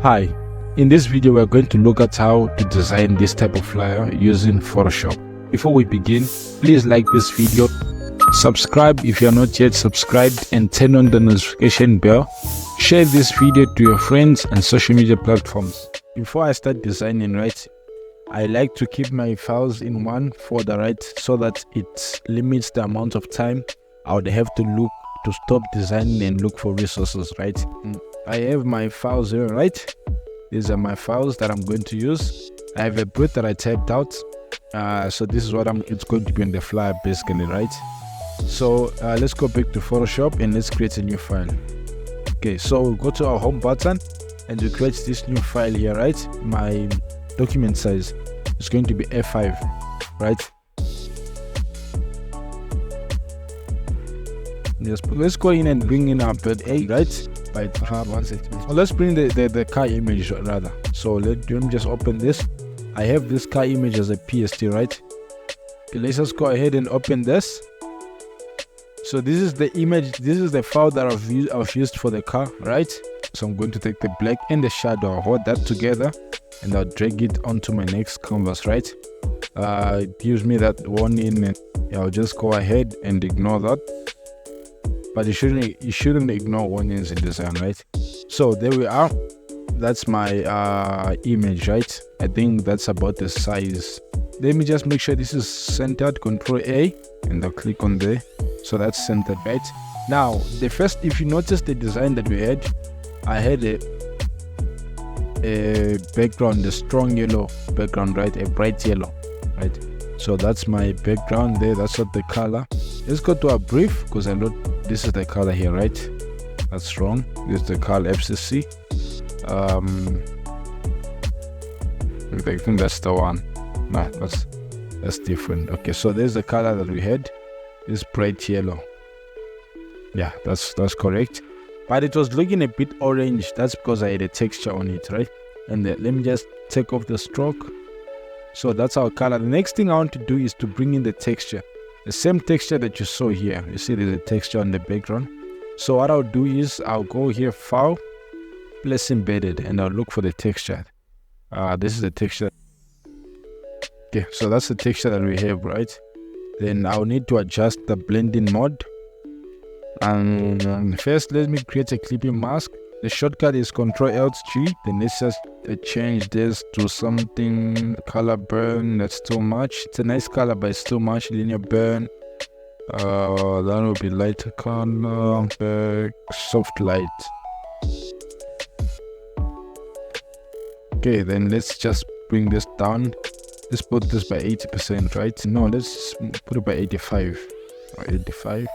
Hi, in this video we are going to look at how to design this type of flyer using Photoshop. Before we begin, please like this video, subscribe if you are not yet subscribed, and turn on the notification bell. Share this video to your friends and social media platforms. Before I start designing, I like to keep my files in one folder, so that it limits the amount of time I would have to stop designing and look for resources, I have my files here, These are my files that I'm going to use. I have a brief that I typed out. So this is what it's going to be in the flyer basically, So let's go back to Photoshop and let's create a new file. Okay, so we'll go to our home button and we create this new file here, My document size is going to be A5, Yes, let's go in and bring in our bird A, let's bring the car image rather. So let me just open this. I have this car image as a PST, Okay, let's just go ahead and open this. So this is the image, this is the file that I've used for the car, So I'm going to take the black and the shadow, I'll hold that together and I'll drag it onto my next canvas, It gives me that warning and I'll just go ahead and ignore that. But you shouldn't ignore warnings in design, So there we are. That's my image, I think that's about the size. Let me just make sure this is centered. Control A and I'll click on there. So that's centered, Now if you notice the design that we had, I had a background, a strong yellow background, a bright yellow, So that's my background there. That's what the color. Let's go to our brief because I know this is the color here, That's wrong. This is the color FCC. I think that's the one. No, that's different. Okay, so there's the color that we had. It's bright yellow. Yeah, that's correct. But it was looking a bit orange. That's because I had a texture on it, And let me just take off the stroke. So that's our color. The next thing I want to do is to bring in the texture. The same texture that you saw here. You see there's a texture on the background. So what I'll do is I'll go here, File, Place Embedded, and I'll look for the texture. This is the texture. Okay, so that's the texture that we have, Then I'll need to adjust the blending mode. And first, let me create a clipping mask. The shortcut is Ctrl-Alt-G. Then let's just change this to something color burn. That's too much. It's a nice color, but it's too much. Linear burn. That will be lighter color. Soft light. Okay, then let's just bring this down. Let's put this by 80%, No, let's put it by 85. Or 85.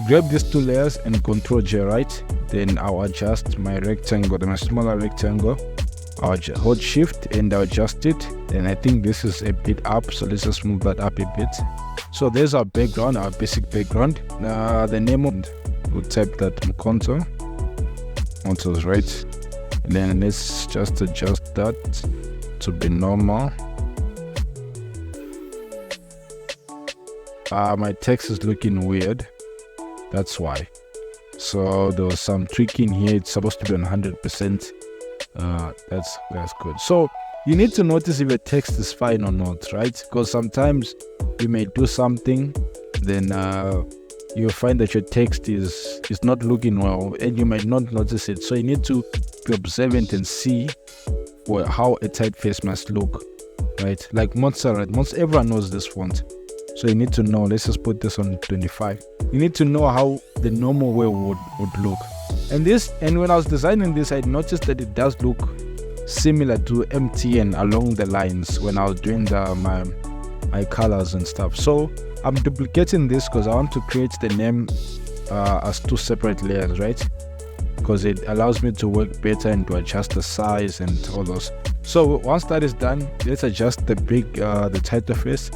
Grab these two layers and Ctrl-J, Then I'll adjust my rectangle, my smaller rectangle. I'll hold Shift and I'll adjust it. And I think this is a bit up, so let's just move that up a bit. So there's our background, our basic background. The name of we'll type that contours, And then let's just adjust that to be normal. My text is looking weird. That's why. So there was some tweaking here. It's supposed to be on 100%. That's good. So you need to notice if your text is fine or not, Because sometimes you may do something, then you'll find that your text is not looking well, and you might not notice it. So you need to be observant and see how a typeface must look, Like Montserrat. Everyone knows this font. So you need to know. Let's just put this on 25. You need to know how the normal way would look. And when I was designing this, I noticed that it does look similar to MTN along the lines when I was doing my colors and stuff. So I'm duplicating this because I want to create the name as two separate layers, Because it allows me to work better and to adjust the size and all those. So once that is done, let's adjust the title face.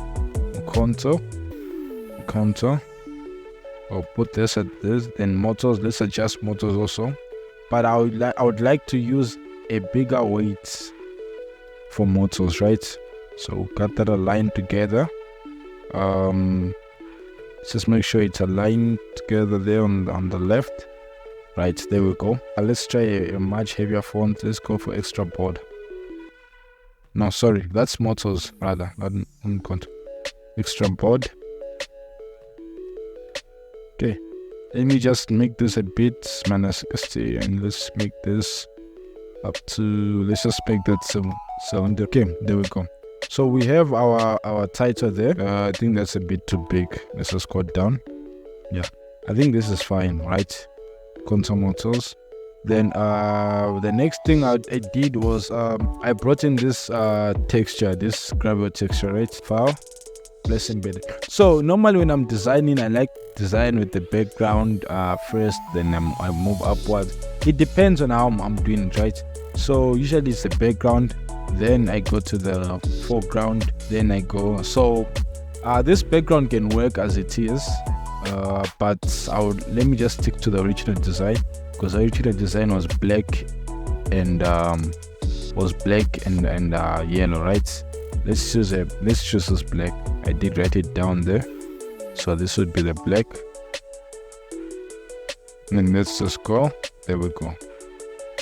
Contour. I'll put this at this. Then motors, let's adjust motors also. But I would like to use a bigger weight for motors, So got that aligned together. Let's just make sure it's aligned together there on the left. Right, there we go. Let's try a much heavier font. Let's go for extra bold. No, sorry, that's motors rather, not extra bold. Okay, let me just make this a bit -60, and let's make this up to, let's just make that 70. Okay, there we go. So we have our title there. I think that's a bit too big. Let's just go down. Yeah, I think this is fine, right? Contour motors. Then the next thing I did was I brought in this texture, this gravel texture, right? File, let's embed it. So normally when I'm designing, I like design with the background first, then I move upwards. It depends on how I'm doing it, right? So usually it's the background, then I go to the foreground, then I go. So this background can work as it is, but let me just stick to the original design, because the original design was black and yellow, right? Let's choose this black. I did write it down there, so this would be the black. And then let's just go. There we go.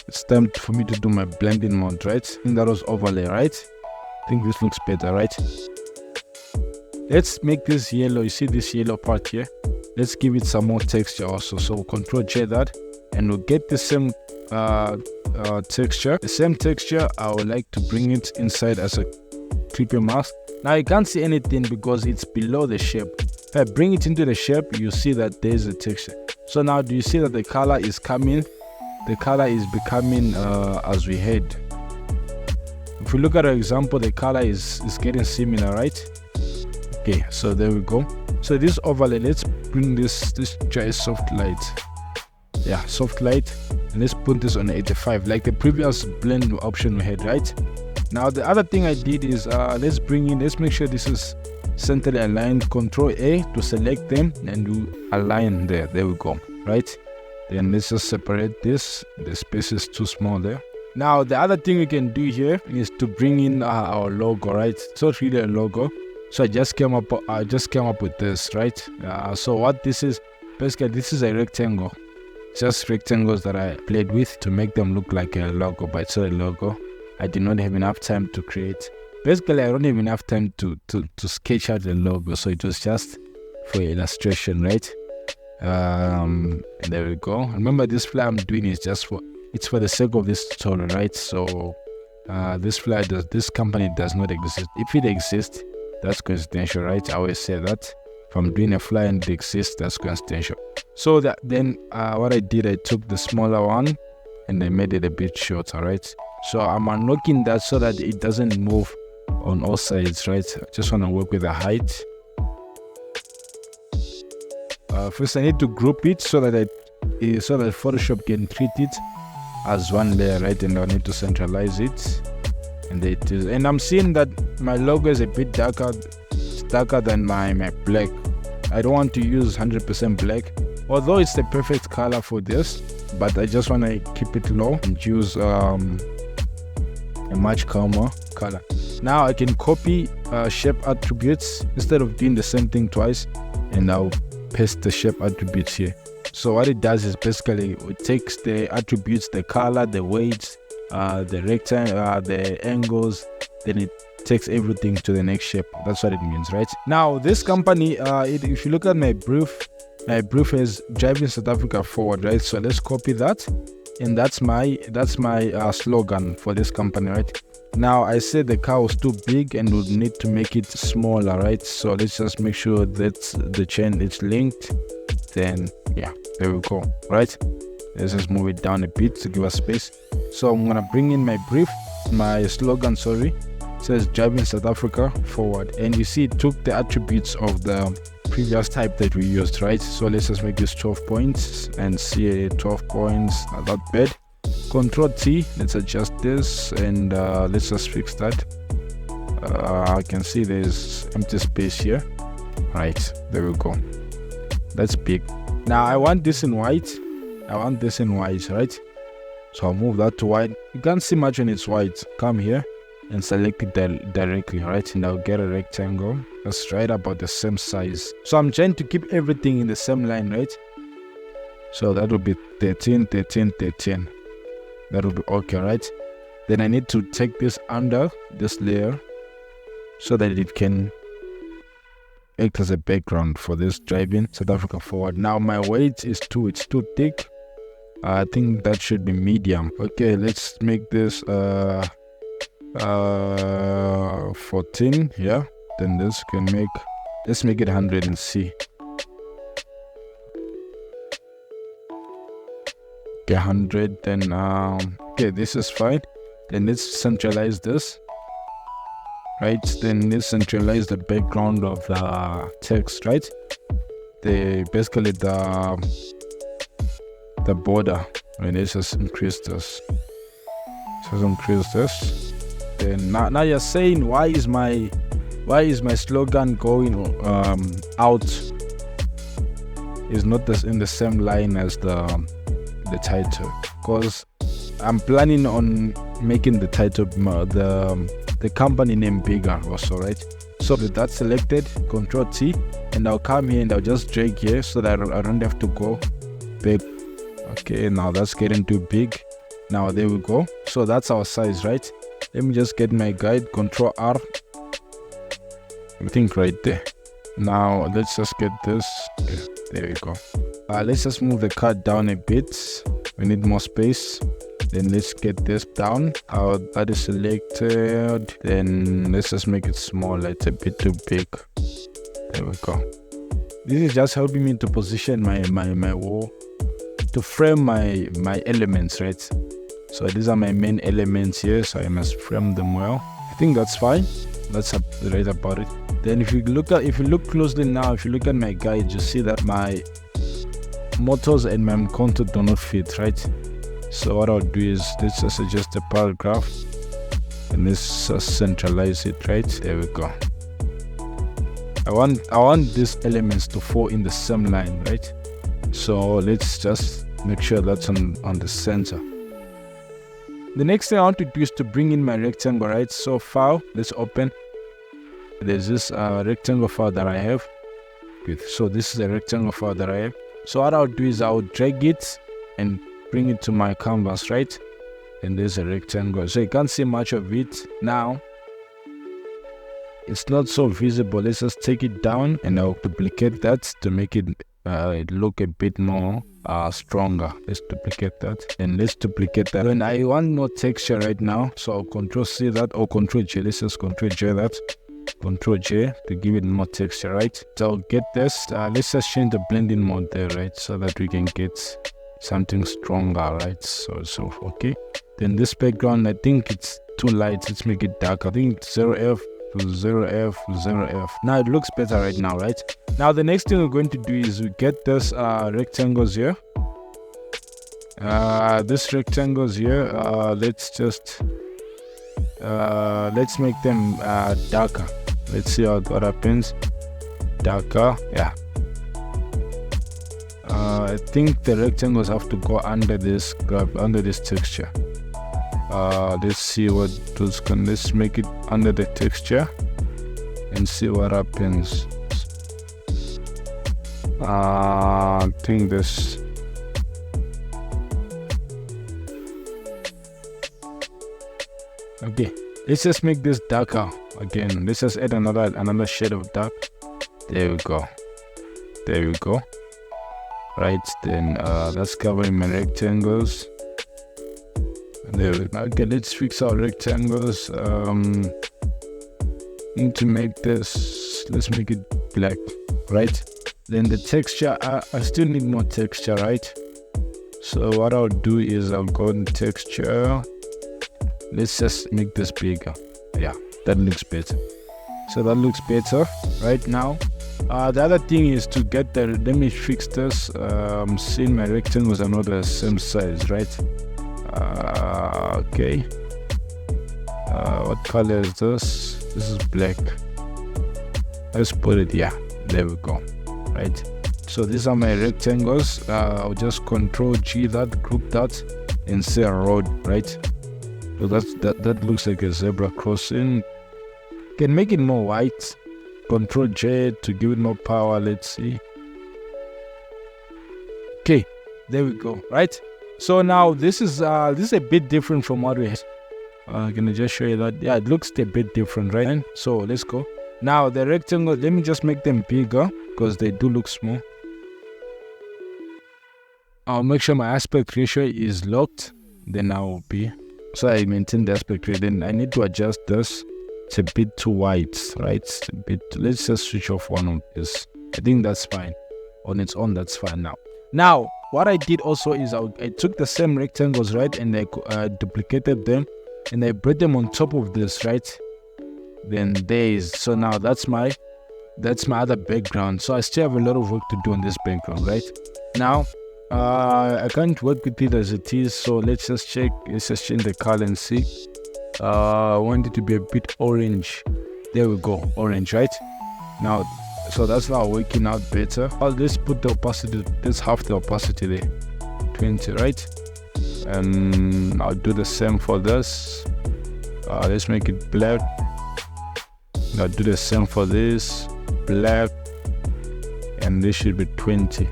It's time for me to do my blending mode, right? I think that was overlay, right? I think this looks better, right? Let's make this yellow. You see this yellow part here? Let's give it some more texture also. So Control J that, and we'll get the same texture. The same texture, I would like to bring it inside as a clipping mask. Now you can't see anything because it's below the shape. If I bring it into the shape, you see that there's a texture. So now do you see that the color is coming? The color is becoming as we head. If we look at our example, the color is getting similar, right? Okay, so there we go. So this overlay, let's bring this try soft light. Yeah, soft light, and let's put this on 85 like the previous blend option we had, right? Now the other thing I did is let's make sure this is centrally aligned. Control A to select them and do align there. There we go, right? Then let's just separate this. The space is too small there. Now the other thing we can do here is to bring in our logo, right? So it's really a logo. So I just came up with this, right? So what this is, basically this is a rectangle. Just rectangles that I played with to make them look like a logo, but it's not a logo. I did not have enough time to create. Basically, I don't have enough time to sketch out the logo, so it was just for illustration, right? And there we go. Remember, this fly I'm doing is just for the sake of this tutorial, right? So this company does not exist. If it exists, that's coincidental, right? I always say that. If I'm doing a fly and it exists, that's coincidental. So then what I did, I took the smaller one and I made it a bit shorter, right? So I'm unlocking that so that it doesn't move on all sides, right? I just want to work with the height. First I need to group it so that Photoshop can treat it as one layer, right? And I need to centralize it. And there it is. And I'm seeing that my logo is a bit darker. It's darker than my black. I don't want to use 100% black, although it's the perfect color for this, but I just want to keep it low and use a much calmer color. Now I can copy shape attributes instead of doing the same thing twice, and I'll paste the shape attributes here. So what it does is basically it takes the attributes, the color, the weights, the rectangle, the angles, then it takes everything to the next shape. That's what it means, right? Now this company, if you look at my brief is driving South Africa forward, right? So let's copy that, and that's my slogan for this company, right? Now I said the car was too big and would need to make it smaller, right? So let's just make sure that the chain is linked. Then yeah, there we go, right? Let's just move it down a bit to give us space. So I'm gonna bring in my slogan, sorry. It says driving South Africa forward, and you see it took the attributes of the previous type that we used, right? So let's just make this 12 points and see 12 points, not bad. Control T, let's adjust this, and let's just fix that. I can see there's empty space here, right? There we go. That's big. Now I want this in white. Right? So I'll move that to white. You can't see much when it's white. Come here and select it directly, right? And I'll get a rectangle that's right about the same size. So I'm trying to keep everything in the same line, right? So that will be 13, 13, 13. That will be okay, right? Then I need to take this under this layer so that it can act as a background for this driving South Africa forward. Now my weight is it's too thick. I think that should be medium. Okay, let's make this 14. Yeah, then this can make, let's make it 100 and see. Okay, 100. Then okay, this is fine. Then let's centralize this, right? Then let's centralize the background of the text, right? Basically the border. Let's just increase this. Let's increase this. Then now you're saying, why is my slogan going out is not in the same line as the title? Because I'm planning on making the title the company name bigger also, right? So with that selected, Control T, and I'll come here and I'll just drag here so that I don't have to go big. Okay, now that's getting too big. Now there we go. So that's our size, right? Let me just get my guide, Control R, I think right there. Now let's just get this. Okay, there we go. Let's just move the card down a bit. We need more space. Then let's get this down. That is selected. Then let's just make it smaller. It's a bit too big. There we go. This is just helping me to position my wall, to frame my elements, right? So these are my main elements here, so I must frame them well. I think that's fine. That's right about it. Then if you look closely now, if you look at my guide, you see that my motors and my contour do not fit, right? So what I'll do is let's just adjust the paragraph and let's just centralize it, right? There we go. I want these elements to fall in the same line, right? So let's just make sure that's on the center. The next thing I want to do is to bring in my rectangle, right? So file, let's open. There's this rectangle file that I have. Good. So this is a rectangle file that I have. So what I'll do is I'll drag it and bring it to my canvas, right? And there's a rectangle. So you can't see much of it now. It's not so visible. Let's just take it down and I'll duplicate that to make it look a bit more stronger. Let's duplicate that and let's duplicate that. And I want no texture right now, so I'll Control C that, or Control J. Let's just Control J that. Control J to give it more texture, right? So I'll get this. Let's just change the blending mode there, right? So that we can get something stronger, right? So okay. Then this background, I think it's too light. Let's make it dark. I think it's 0F to 0F, 0F. Now it looks better right now, right? Now the next thing we're going to do is we get this rectangles here. This rectangles here, let's make them darker. Let's see what happens. Darker, yeah. I think the rectangles have to go under this texture. Let's see what those can. Let's make it under the texture and see what happens. I think this. Okay, let's just make this darker again. Let's just add another shade of dark. There we go. There we go. Right, then that's covering my rectangles. There we go. Okay, let's fix our rectangles. Need to make this. Let's make it black, right? Then the texture. I still need more texture, right? So what I'll do is I'll go in texture. Let's just make this bigger. Yeah, that looks better. So that looks better right now. The other thing is to get the, let me fix this. Seeing my rectangles are not the same size, right? Okay. What color is this? This is black. Let's put it, yeah, there we go. Right. So these are my rectangles. I'll just Control G that, group that, and say a road, right? So that looks like a zebra crossing. Can make it more white. Control J to give it more power. Let's see. Okay, There we go, right? So now this is a bit different from what we have. I'm gonna just show you that. Yeah, it looks a bit different, right? And so let's go. Now the rectangle, let me just make them bigger because they do look small. I'll make sure my aspect ratio is locked. Then I'll be, so I maintain the aspect ratio. Then I need to adjust this. It's a bit too wide, right? It's a bit. Let's just switch off one of this. I think that's fine. On its own, that's fine now. Now, what I did also is I took the same rectangles, right? And I duplicated them. And I brought them on top of this, right? Then there is, so now that's my other background. So I still have a lot of work to do on this background, right? Now, I can't work with it as it is. So let's just check. Let's just change the color and see. I want it to be a bit orange. There we go, orange, right? Now, so that's now working out better. Let's put the opacity, let's half the opacity there, 20, right? And I'll do the same for this. Let's make it black. I'll do the same for this, black, and this should be 20,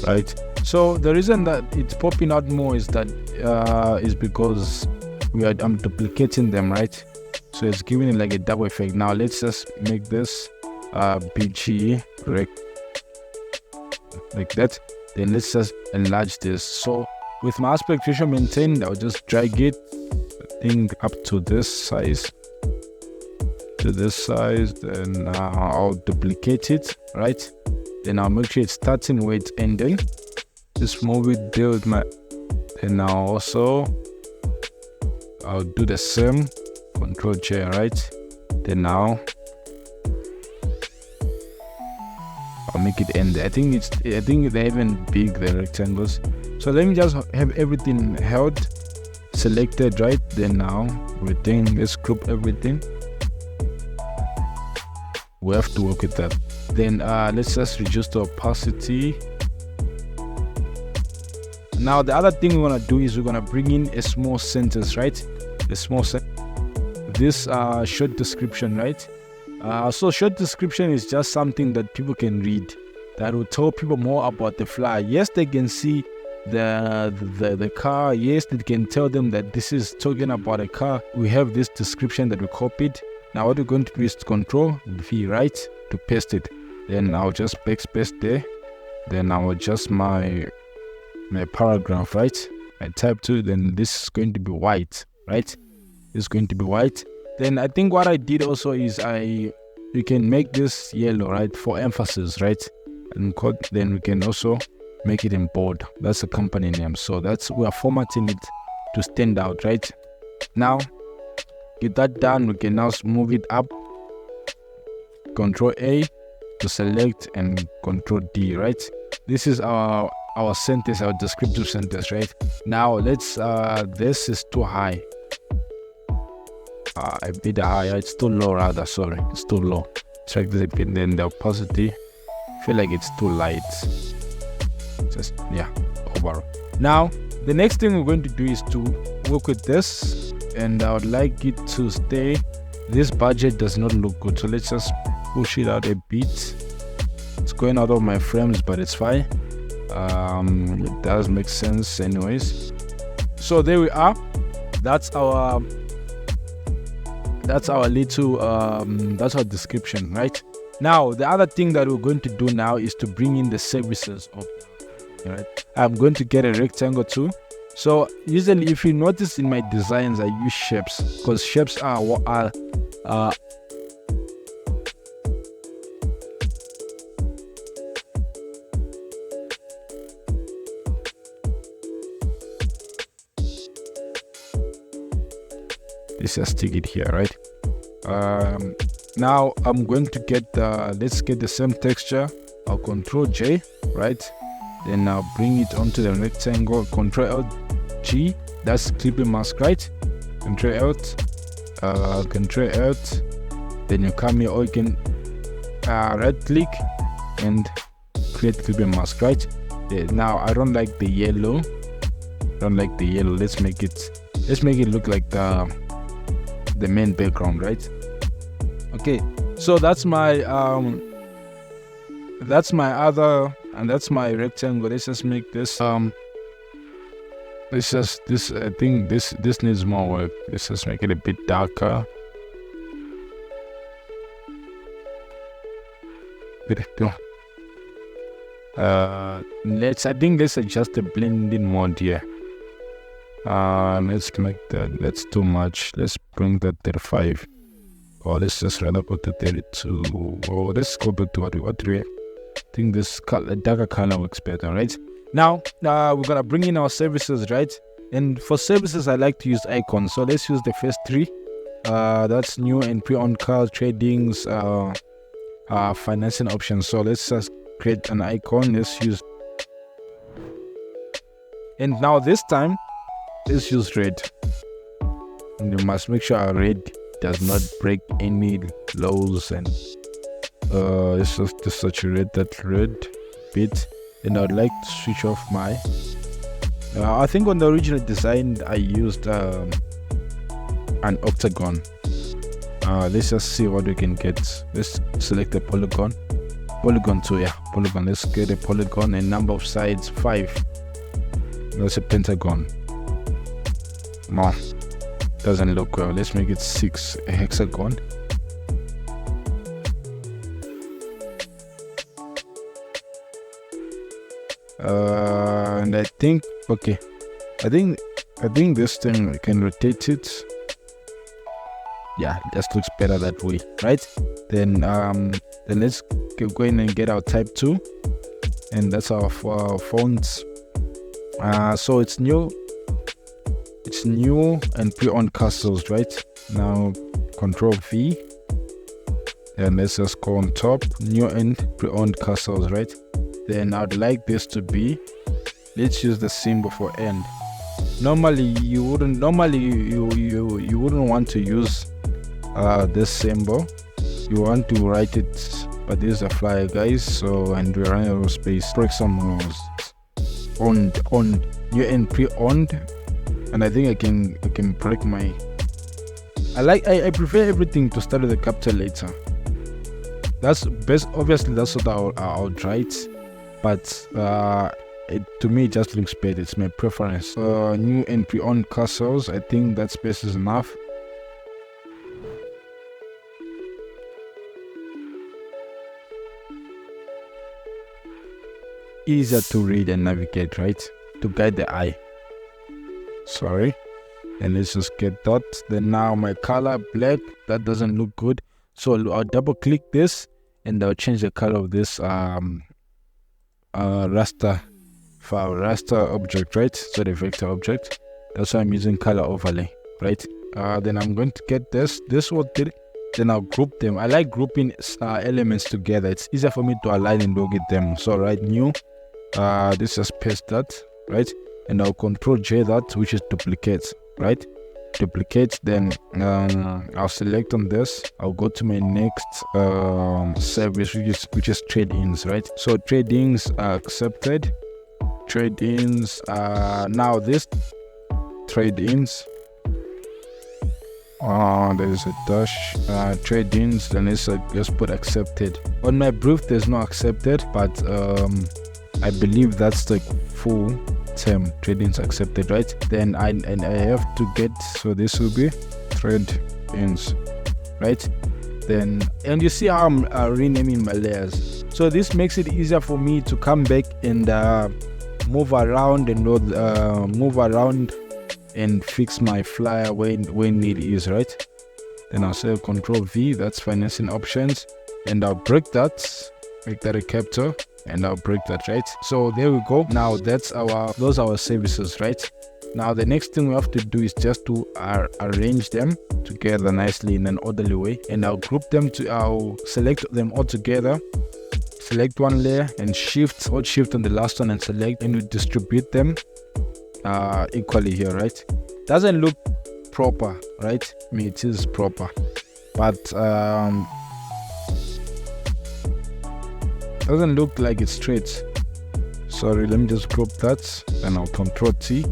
right? So the reason that it's popping out more is that is because I'm duplicating them, right? So it's giving it like a double effect. Now let's just make this BG correct like that. Then let's just enlarge this. So with my aspect ratio maintained, I'll just drag it, I think, up to this size. Then I'll duplicate it, right? Then I'll make sure it's starting where it's ending. Just move it there with my. Then now also I'll do the same. Control J, right? Then now I'll make it end. I think they're even big, the rectangles. So let me just have everything held, selected, right? Then now everything, let's group everything. We have to work with that. Then let's just reduce the opacity. Now the other thing we want to do is we're going to bring in a small sentence, right? A small sentence. This short description, right? So short description is just something that people can read that will tell people more about the fly. Yes, they can see the car. Yes, they can tell them that this is talking about a car. We have this description that we copied. Now what we're going to do is Control V, right, to paste it. Then I'll just backspace there. Then I'll adjust my paragraph, right? I type 2. Then this is going to be white, right? It's going to be white. Then I think what I did also is you can make this yellow, right, for emphasis, right? And then we can also make it in bold. That's the company name. So we are formatting it to stand out, right? Now, get that done. We can now move it up. Control A to select and Control D, right? This is our sentence, our descriptive sentence, right? Now let's this is too high. A bit higher. It's too low rather. Sorry, it's too low. Check this again. Then the opacity. I feel like it's too light. Just overall. Now the next thing we're going to do is to work with this, and I would like it to stay. This budget does not look good, so let's just push it out a bit. It's going out of my frames, but it's fine. It does make sense anyways. So there we are. That's our little that's our description, right? Now the other thing that we're going to do now is to bring in the services of, right? I'm going to get a rectangle too. So usually, if you notice in my designs, I use shapes because shapes are let's just stick it here, right? Now I'm going to get let's get the same texture. I'll Control J, right? Then I'll bring it onto the rectangle. Control Alt G, that's clipping mask, right? Control Alt, Control Alt. Then you come here, or you can right click and create clipping mask, right? Now I don't like the yellow. Let's make it look like the main background, right? Okay, so that's my other and that's my rectangle. Let's just make this let's just this I think this needs more work. Let's just make it a bit darker. Let's adjust the blending mode here. Let's make that, that's too much. Let's bring that 35, or let's just rather put the 32, or let's go back to what do we have? I think this color, darker color works better, right? Now we're gonna bring in our services, right? And for services I like to use icons, so let's use the first three. That's new and pre-owned cars, tradings, financing options. So let's just create an icon. Let's use, and now this time let's use red, and you must make sure our red does not break any laws. And it's just saturate that red bit. And I'd like to switch off my I think on the original design I used an octagon. Let's just see what we can get. Let's select the polygon 2. Yeah, polygon. Let's get a polygon, and number of sides 5. That's a pentagon. No, doesn't look well. Let's make it 6, a hexagon. And I think, okay, I think this thing, I can rotate it. Yeah, it just looks better that way, right? Then let's go in and get our type 2, and that's our fonts. So it's new and pre-owned castles, right? Now Control V, and let's just go on top, new and pre-owned castles, right? Then I'd like this to be, let's use the symbol for end. Normally you wouldn't want to use this symbol. You want to write it, but this is a flyer, guys. So, and we're running out of space. Break some rules. On new and pre-owned, and I think I can break my. I prefer everything to start with a capital letter. That's best. Obviously, that's what I'll write. But to me it just looks better. It's my preference. New and pre-owned castles, I think that space is enough. Easier to read and navigate, right? To guide the eye. Sorry. And let's just get that. Then now my color black, that doesn't look good, so I'll double click this and I'll change the color of this raster file, raster object, right? So the vector object, that's why I'm using color overlay, right? Then I'm going to get this what did, then I'll group them. I like grouping elements together. It's easier for me to align and locate them. So right, new, this just paste that, right? And I'll Control J that, which is duplicate, right? Duplicate. Then I'll select on this. I'll go to my next service, which is trade-ins, right? So trade-ins are accepted. Trade-ins, now this trade-ins, there's a dash, trade-ins, then let's put accepted. On my brief there's no accepted, but I believe that's the full term, trade-ins accepted, right? Then I have to get, so this will be trade-ins, right? Then, and you see how I'm renaming my layers, so this makes it easier for me to come back and move around and fix my flyer when need is, right? Then I'll say Control V, that's financing options, and I'll break that, make that a capital, and I'll break that, right? So there we go. Now those are our services, right? Now the next thing we have to do is just to arrange them together nicely in an orderly way, and I'll group them I'll select them all together, select one layer and hold shift on the last one and select, and you distribute them equally here, right? Doesn't look proper, right? I mean, it is proper, but doesn't look like it's straight. Sorry, let me just group that, and I'll Control T,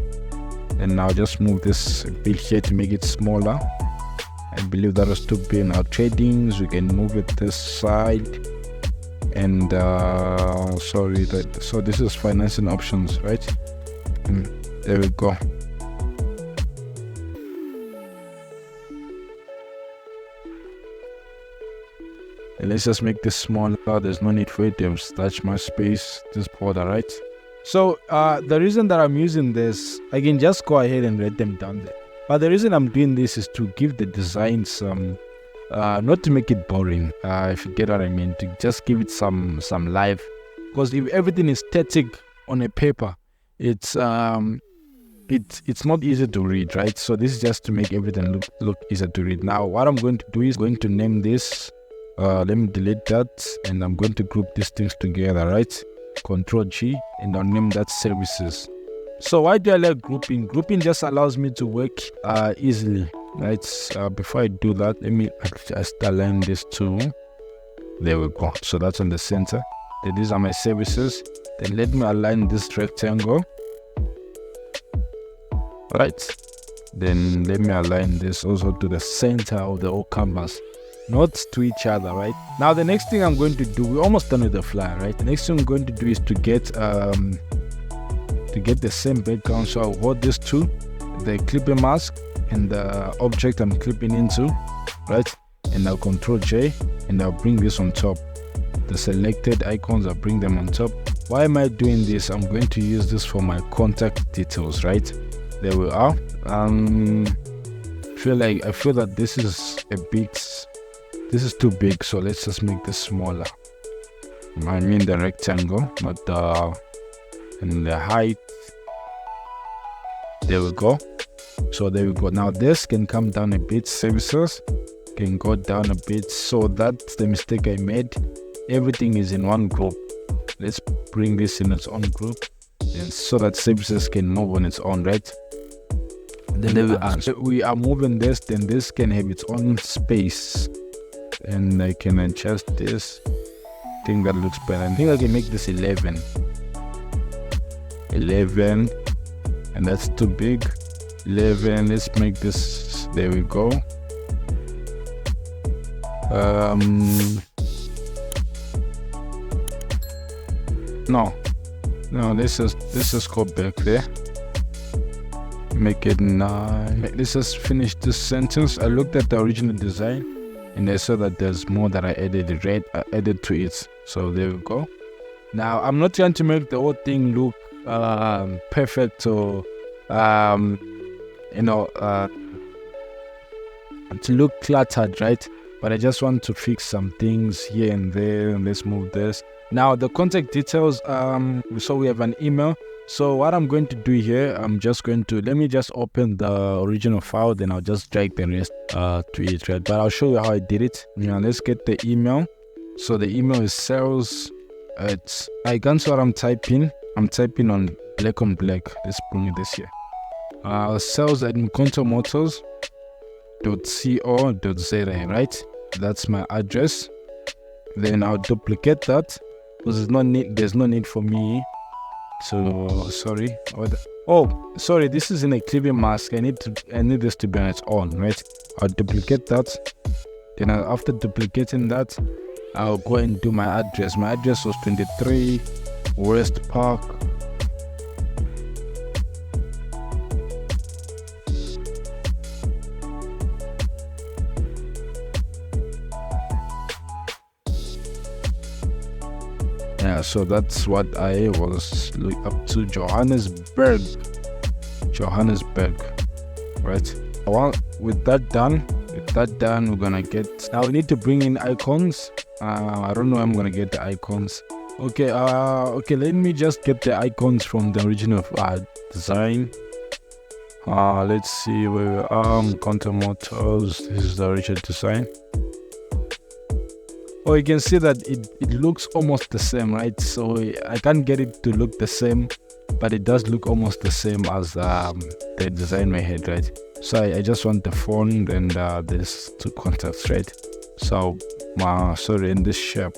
and now just move this bit here to make it smaller. I believe that was too big. Now tradings, we can move it this side, and sorry, that so this is financing options, right? There we go. And let's just make this smaller. There's no need for it to touch my space, this border, right? So the reason that I'm using this, I can just go ahead and write them down there. But the reason I'm doing this is to give the design some, not to make it boring, if you get what I mean, to just give it some life. Because if everything is static on a paper, it's not easy to read, right? So this is just to make everything look easier to read. Now what I'm going to do is going to name this. Let me delete that, and I'm going to group these things together, right? Control G, and I'll name that services. So why do I like grouping? Grouping just allows me to work easily, right? Before I do that, let me just align this to, there we go. So that's on the center. Then these are my services. Then let me align this rectangle, right? Then let me align this also to the center of the whole canvas, not to each other, right? Now the next thing I'm going to do, we're almost done with the flyer, right? The next thing I'm going to do is to get the same background. So I'll hold this to the clipping mask and the object I'm clipping into, right? And I'll Control J, and I'll bring this on top. The selected icons, I'll bring them on top. Why am I doing this? I'm going to use this for my contact details, right? There we are. I feel that this is too big, so let's just make this smaller. I mean the rectangle, not the and the height. There we go. So there we go. Now this can come down a bit. Services can go down a bit. So that's the mistake I made. Everything is in one group. Let's bring this in its own group, and so that services can move on its own, right? Then there we are. So we are moving this, then this can have its own space. And I can adjust this. I think that looks better. I think I can make this 11, and that's too big. 11, let's make this, there we go. No, let's just go back there, make it 9. Let's just finish this sentence. I looked at the original design, and I saw that there's more that I added to it. So there we go. Now I'm not trying to make the whole thing look perfect or to look cluttered, right? But I just want to fix some things here and there, and let's move this. Now the contact details, so we have an email. So what I'm going to do here, let me just open the original file, then I'll just drag the rest to it, right? But I'll show you how I did it. Now let's get the email. So the email is sales. I can't see what I'm typing. I'm typing on black on black. Let's bring this here. Sales at mkontomotors.co.za, right? That's my address. Then I'll duplicate that because there's no need for me. So sorry. Oh, sorry. This is in a clipping mask. I need this to be on its own, right? I'll duplicate that. Then after duplicating that, I'll go and do my address. My address was 23 West Park. Yeah, so that's what I was up to. Johannesburg, right? With that done, we're gonna get. Now we need to bring in icons. I don't know how I'm gonna get the icons. Okay, let me just get the icons from the original design. Let's see where we are. Quantum Motors. This is the original design. Oh, you can see that it looks almost the same, right? So I can't get it to look the same, but it does look almost the same as the design I had, right? So I just want the phone and there's two contacts, right? So sorry, in this shape.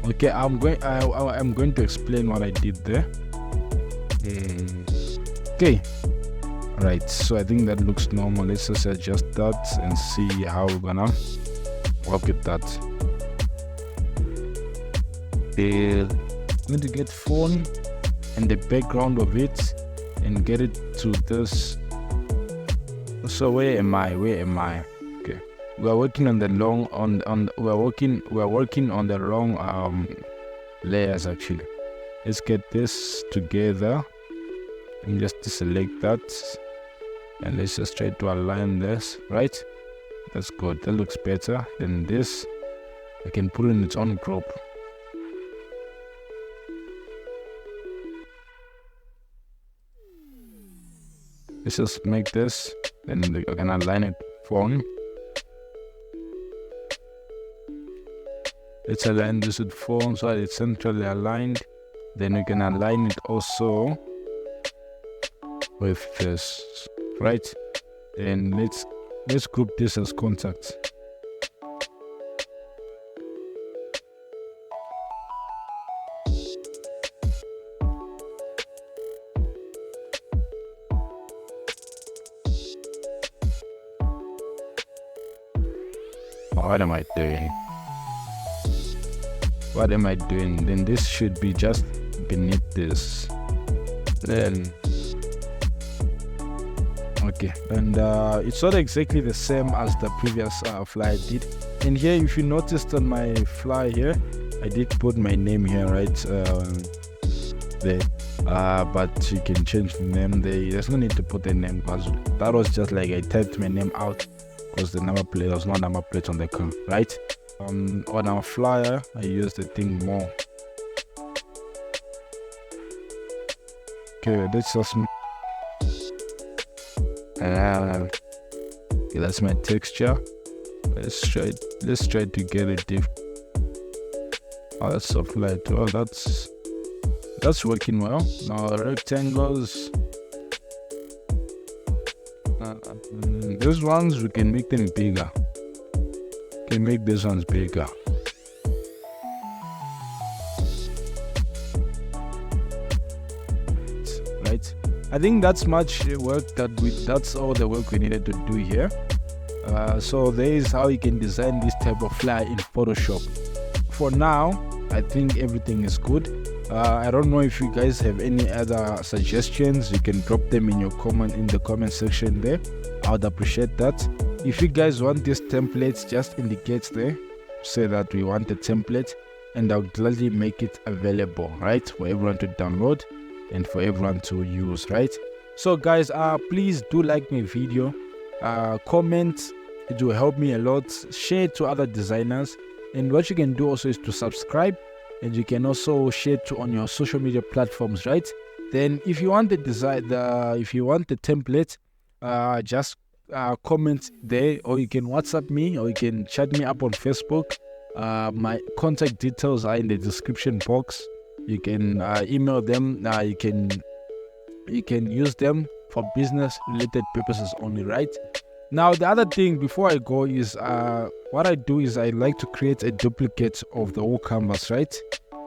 Okay, I'm going to explain what I did there. Okay, Right, so I think that looks normal. Let's just adjust that and see how we're gonna work with that. I'm going to get phone and the background of it and get it to this. So where am I? Okay, we are working on the long we're working on the wrong layers actually. Let's get this together and just select that, and let's just try to align this. Right, that's good. That looks better than this. I can put in its own group. Let's just make this, then we can align it phone. Let's align this with phone so that it's centrally aligned. Then we can align it also with this, right? And let's group this as contacts. What am I doing? Then this should be just beneath this. Then okay, and it's not exactly the same as the previous fly I did. And here, if you noticed on my fly here, I did put my name here, right? There. But you can change the name. There's no need to put the name because that was just like I typed my name out. Because the number plate, there was no number plate on the car, right? On our flyer, I used the thing more. Okay, let's just okay, that's my texture. Let's try to get it diff. Oh, that's soft light. Oh, that's working well. Now rectangles. Those ones we can make them bigger. Can make these ones bigger. Right. I think that's much work that's all the work we needed to do here. So there is how you can design this type of fly in Photoshop. For now, I think everything is good. I don't know if you guys have any other suggestions. You can drop them in the comment section there. I would appreciate that. If you guys want these templates, just indicate there, say that we want a template, and I'll gladly make it available, right, for everyone to download and for everyone to use, right? So guys, please do like my video, comment. It will help me a lot. Share it to other designers, and what you can do also is to subscribe, and you can also share it on your social media platforms, right? Then if you want the template, just comment there, or you can WhatsApp me, or you can chat me up on Facebook. My contact details are in the description box. You can email them. You can use them for business related purposes only, right? Now the other thing before I go is what I do is I like to create a duplicate of the whole canvas, right?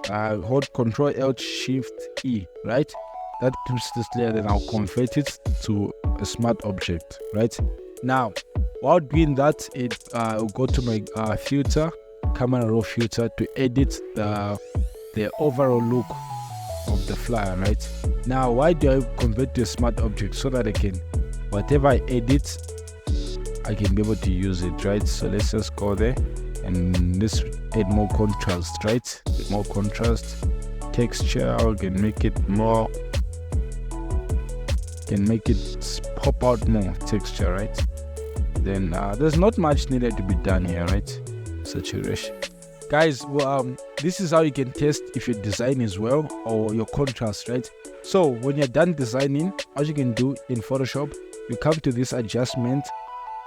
Hold Ctrl Alt Shift E, right? That keeps this layer, then I'll convert it to a smart object, right? Now while doing that, I'll go to my filter, camera raw filter, to edit the overall look of the flyer, right? Now why do I convert to a smart object? So that I can, whatever I edit, I can be able to use it, right? So let's just go there and let's add more contrast, right? More contrast. Texture, I can make it more, can make it pop out more texture, right? Then there's not much needed to be done here, right? Saturation, guys. This is how you can test if your design is well or your contrast, right? So when you're done designing, what you can do in Photoshop, you come to this adjustment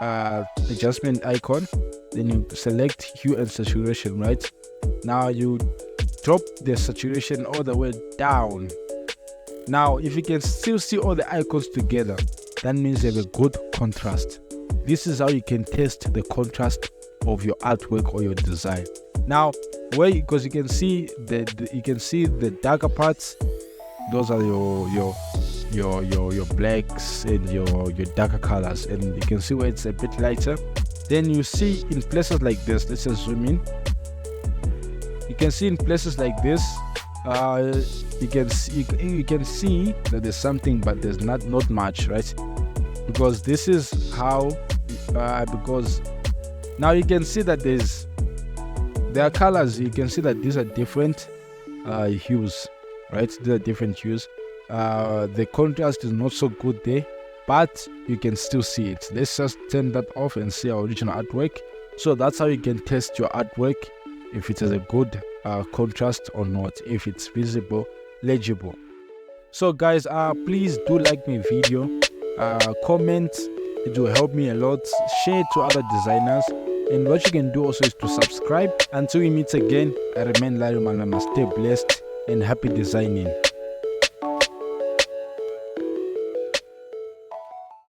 icon, then you select hue and saturation, right? Now you drop the saturation all the way down. Now if you can still see all the icons together, that means you have a good contrast. This is how you can test the contrast of your artwork or your design. Now because you can see the darker parts, those are your your blacks and your darker colors, and you can see where it's a bit lighter. Then you see in places like this, let's just zoom in. You can see in places like this, you can see that there's something, but there's not much, right? Because this is how because now you can see that there are colors. You can see that these are different hues, right? These are different hues. The contrast is not so good there, but you can still see it. Let's just turn that off and see our original artwork. So that's how you can test your artwork, if it has a good contrast or not, if it's visible, legible. So guys, please do like my video, comment, it will help me a lot. Share it to other designers, and what you can do also is to subscribe. Until we meet again, I remain Larry Malama. Stay blessed and happy designing.